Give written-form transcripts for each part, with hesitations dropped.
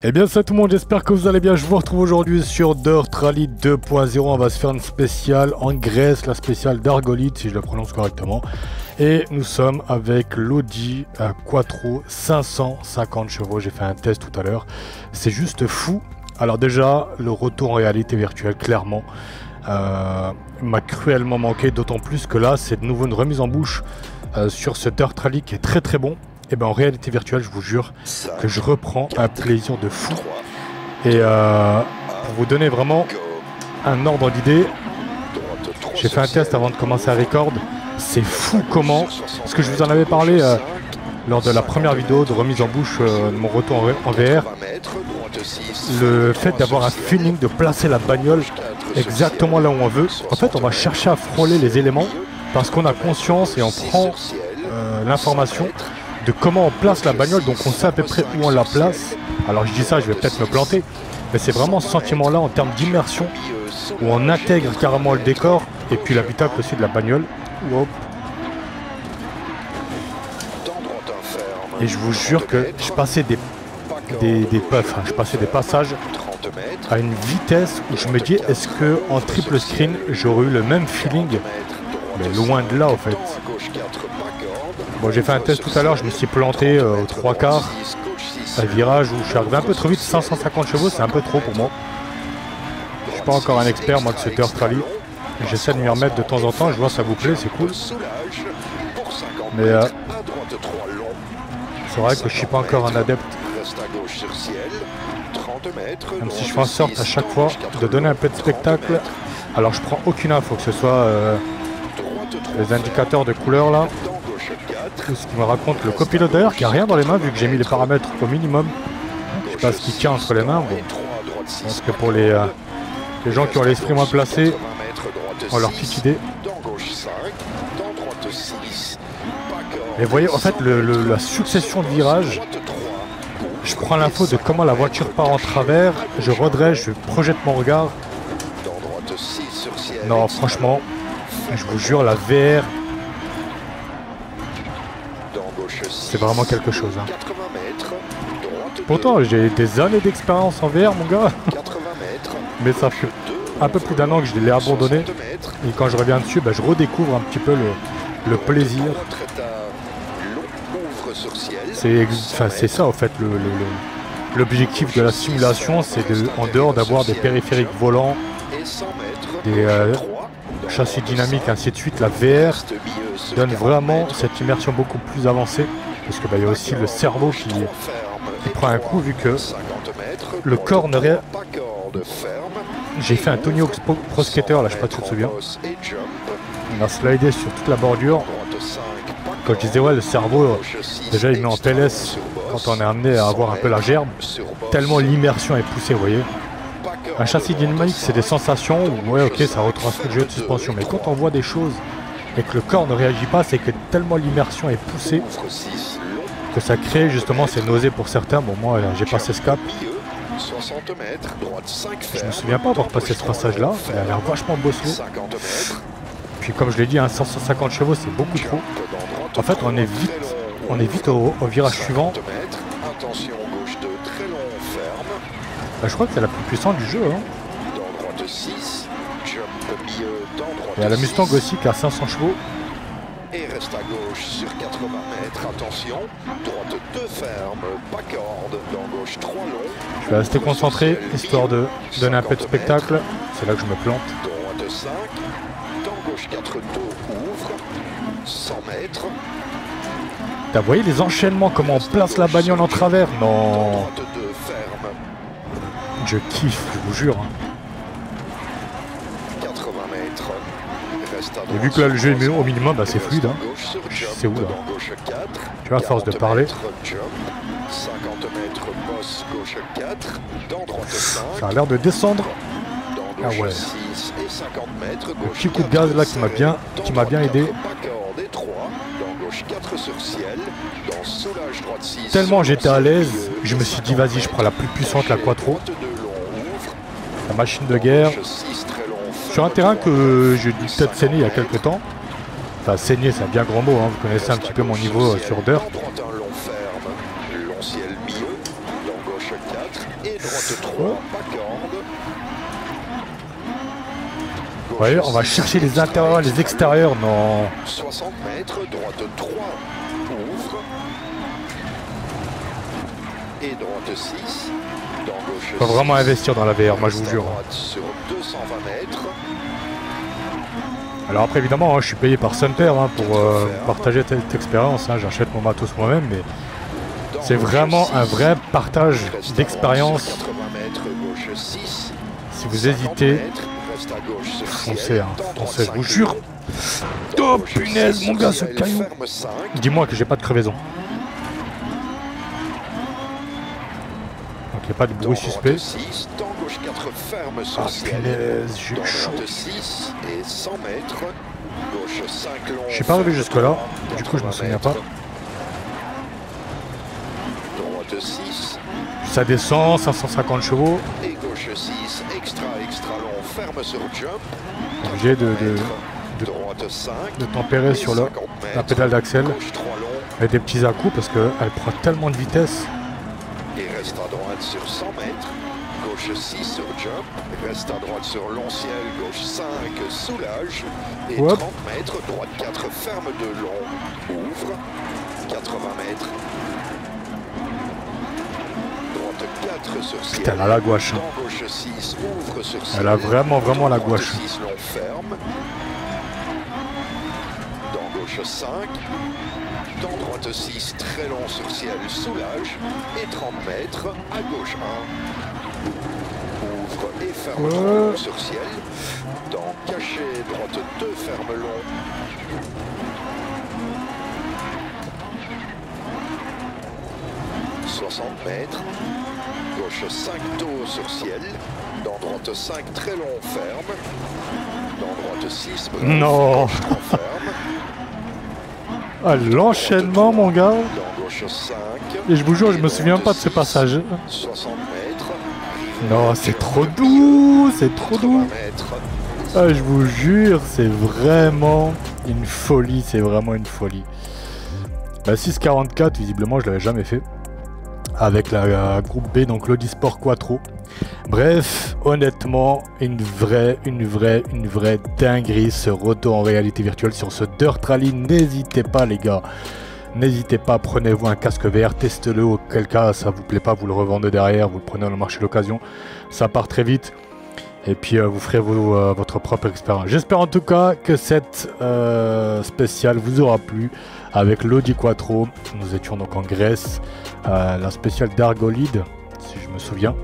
Eh bien salut tout le monde, j'espère que vous allez bien. Je vous retrouve aujourd'hui sur Dirt Rally 2.0. On va se faire une spéciale en Grèce, la spéciale d'Argolide si je le prononce correctement. Et nous sommes avec l'Audi Quattro 550 chevaux. J'ai fait un test tout à l'heure. C'est juste fou. Alors déjà, le retour en réalité virtuelle, clairement, m'a cruellement manqué. D'autant plus que là, c'est de nouveau une remise en bouche sur ce Dirt Rally qui est très très bon. Et ben en réalité virtuelle, je vous jure que je reprends un plaisir de fou. Et pour vous donner vraiment un ordre d'idée, j'ai fait un test avant de commencer à record. C'est fou comment, parce que je vous en avais parlé lors de la première vidéo de remise en bouche de mon retour en VR. Le fait d'avoir un feeling de placer la bagnole exactement là où on veut. En fait, on va chercher à frôler les éléments parce qu'on a conscience et on prend l'information de comment on place la bagnole, donc on sait à peu près où on la place. Alors je dis ça, je vais peut-être me planter, mais c'est vraiment ce sentiment-là en termes d'immersion, où on intègre carrément le décor, et puis l'habitacle aussi de la bagnole. Hop. Et je vous jure que je passais je passais des passages à une vitesse où je me dis, est-ce que en triple screen, j'aurais eu le même feeling? Mais loin de là, en fait. Bon, j'ai fait un test tout à l'heure, je me suis planté aux 3/4. Un virage où je suis arrivé un peu trop vite, 550 chevaux, c'est un peu trop pour moi. Je suis pas encore un expert, moi, de ce Dirt Rally. J'essaie de m'y remettre de temps en temps, je vois ça vous plaît, c'est cool. Mais c'est vrai que je suis pas encore un adepte. Même si je fais en sorte à chaque fois de donner un peu de spectacle. Alors je prends aucune info, que ce soit les indicateurs de couleur là. Tout ce qui me raconte le copilote d'ailleurs qui a rien dans les mains vu que j'ai mis les paramètres au minimum. Je sais pas ce qu'il tient entre les mains. Bon. Je pense que pour les gens qui ont l'esprit moins placé, ont leur petite idée. Et vous voyez en fait la succession de virages. Je prends l'info de comment la voiture part en travers, je redresse, je projette mon regard. Non franchement, je vous jure la VR, c'est vraiment quelque chose. Hein. Pourtant, j'ai des années d'expérience en VR, mon gars. Mais ça fait un peu plus d'un an que je l'ai abandonné. Et quand je reviens dessus, je redécouvre un petit peu le plaisir. C'est ça, en fait, l'objectif de la simulation, c'est en dehors d'avoir des périphériques volants, des châssis dynamiques, ainsi de suite, la VR donne vraiment cette immersion beaucoup plus avancée. Parce que il y a aussi le cerveau qui prend un coup vu que le corps ne réagit. J'ai fait un Tony Hawk's Pro Skater là, je sais pas si tu te souviens. On a slidé sur toute la bordure. Quand je disais ouais le cerveau déjà il met en PLS quand on est amené à avoir un peu la gerbe. Tellement l'immersion est poussée, vous voyez. Un châssis dynamique c'est des sensations où ouais ok ça retransmet le jeu de suspension. Mais quand on voit des choses et que le corps ne réagit pas, c'est que tellement l'immersion est poussée que ça crée justement ces nausées pour certains. Bon moi j'ai passé ce cap. Je me souviens pas avoir passé ce passage là, il a l'air vachement bossé. Puis comme je l'ai dit, 150 chevaux c'est beaucoup trop. En fait on est vite au virage suivant. Je crois que c'est la plus puissante du jeu. Hein. Il y a la Mustang aussi qui a 500 chevaux. Et reste à gauche sur 80 mètres, attention, droite 2 ferme, pas corde, dans gauche 3 long. Je vais rester concentré, histoire de donner un peu de spectacle. C'est là que je me plante. Droite 5, dans gauche 4 2 ouvre, 100 mètres. Vous voyez les enchaînements, comment on place la bagnole en travers? Non. Droite 2 ferme. Je kiffe, je vous jure. Hein. 80 mètres. Et vu que là le jeu est mieux au minimum, c'est fluide. Hein. C'est où là? Tu vois, à force de parler. 50 mètres, bosse, gauche 4, dans droite 5. Ça a l'air de descendre. Ah ouais. 6 et 50 mètres, le petit coup de gaz là qui m'a bien aidé. Tellement j'étais à l'aise, je me suis dit vas-y je prends la plus puissante, la Quattro. La machine de guerre. Sur un terrain que j'ai dû peut-être saigner il y a quelques temps. Enfin saigner c'est un bien grand mot, hein. Vous connaissez un petit peu mon niveau sur Dirt. Et droite 3, pas corde. Vous voyez, on va chercher les intérieurs, les extérieurs, non. 60 mètres, droite 3, ouvre. Et droite 6, dans gauche 6. Faut vraiment investir dans la VR, moi je vous jure. Droite sur 220 mètres. Alors après évidemment, hein, je suis payé par Sunter hein, pour partager cette expérience. Hein, j'achète mon matos moi-même, mais c'est vraiment un vrai partage d'expérience. Si vous hésitez, foncez, hein, foncez, je vous jure. Oh punaise, mon gars, ce caillou. Dis-moi que j'ai pas de crevaison. Donc il n'y a pas de bruit suspect. Ah punaise, j'ai chaud. Je suis pas arrivé jusque là, du coup je me souviens pas. Ça descend, 550 chevaux. Obligé de tempérer sur la pédale d'axel avec des petits à-coups parce qu'elle prend tellement de vitesse. Et reste à droite sur 100 mètres. Gauche 6 sur jump, reste à droite sur long ciel, gauche 5, soulage, et hop. 30 mètres, droite 4, ferme de long, ouvre, 80 mètres, droite 4 sur ciel, putain, elle a la gouache. Hein. Gauche 6, ouvre sur ciel, elle a vraiment la gouache. 6 long ferme, dans gauche 5, dans droite 6, très long sur ciel, soulage, et 30 mètres, à gauche 1. Ouvre et ferme long sur ciel. Dans caché, droite 2, ferme long. « 60 mètres. Gauche 5, tôt sur ciel. Dans droite 5, très long, ferme. Dans droite 6, non. ferme. Ah, l'enchaînement, mon gars. Dans gauche 5. Et je vous jure, je me souviens pas de ce passage. 60 mètres. Non, c'est trop doux, c'est trop doux. Ah, je vous jure, c'est vraiment une folie, c'est vraiment une folie. La 644, visiblement, je l'avais jamais fait. Avec la groupe B, donc l'Audi Sport Quattro. Bref, honnêtement, une vraie dinguerie, ce retour en réalité virtuelle sur ce Dirt Rally. N'hésitez pas, les gars. N'hésitez pas, prenez-vous un casque VR, testez-le, auquel cas ça vous plaît pas, vous le revendez derrière, vous le prenez dans le marché d'occasion, ça part très vite, et puis vous ferez votre propre expérience. J'espère en tout cas que cette spéciale vous aura plu, avec l'Audi Quattro. Nous étions donc en Grèce, la spéciale d'Argolide, si je me souviens.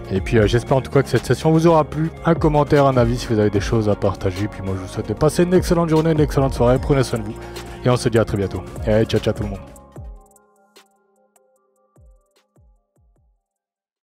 Et puis j'espère en tout cas que cette session vous aura plu. Un commentaire, un avis si vous avez des choses à partager. Puis moi je vous souhaite de passer une excellente journée, une excellente soirée, prenez soin de vous. Et on se dit à très bientôt. Et allez, ciao ciao tout le monde.